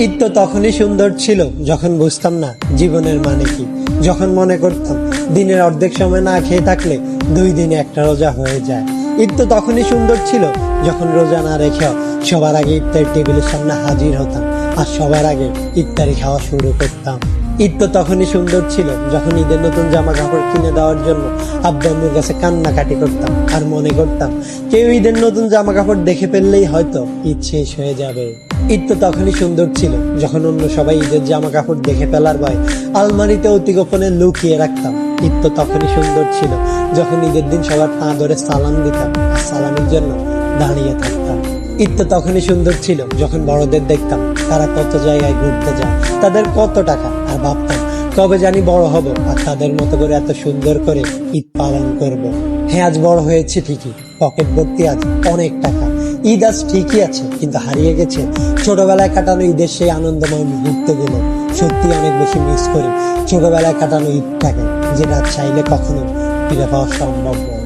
ঈদ তো তখনই সুন্দর ছিল যখন বুঝতাম না জীবনের মানে কি, যখন মনে করতাম দিনের অর্ধেক সময় না খেয়ে থাকলে 2 দিনে একটা রোজা হয়ে যায়। ঈদ তো তখনই সুন্দর ছিল যখন রোজা না রেখেও সবার আগে ইফতার টেবিলের সামনে হাজির হতাম আর সবার আগে ইফতারি খাওয়া শুরু করতাম। ঈদ তো তখনই সুন্দর ছিল যখন ঈদের নতুন জামা কাপড় কিনে দেওয়ার জন্য আব্বু আম্মুর কাছে কান্নাকাটি করতাম আর মনে করতাম কেউ ঈদের নতুন জামা কাপড় দেখে ফেললেই হয়তো ঈদ শেষ হয়ে যাবে। ঈদ তো তখনই সুন্দর ছিল যখন অন্য সবাই ঈদের জামা কাপড় দেখে ফেলার ভয় আলমারিতে অতি গোপনে লুকিয়ে রাখতাম। ঈদ তো তখনই সুন্দর ছিল যখন ঈদের দিন সবার পা ধরে সালাম দিতাম আর সালামের জন্য দাঁড়িয়ে থাকতাম। ঈদ তো তখনই সুন্দর ছিল যখন বড়দের দেখতাম তারা কত জায়গায় ঘুরতে যায়, তাদের কত টাকা, আর ভাবতাম কবে জানি বড় হব আর তাদের মতো করে এত সুন্দর করে ঈদ পালন করব। হ্যাঁ, আজ বড় হয়েছে ঠিকই, পকেট ভর্তি আজ অনেক টাকা। ঈদ আজ ঠিকই আছে, কিন্তু হারিয়ে গেছে ছোটবেলায় কাটানো ঈদের সেই আনন্দময় মুহূর্তগুলো। সত্যি অনেক বেশি মিস করি ছোটবেলায় কাটানো ঈদটাকে, যেটা চাইলে কখনো ফিরে পাওয়া সম্ভব নয়।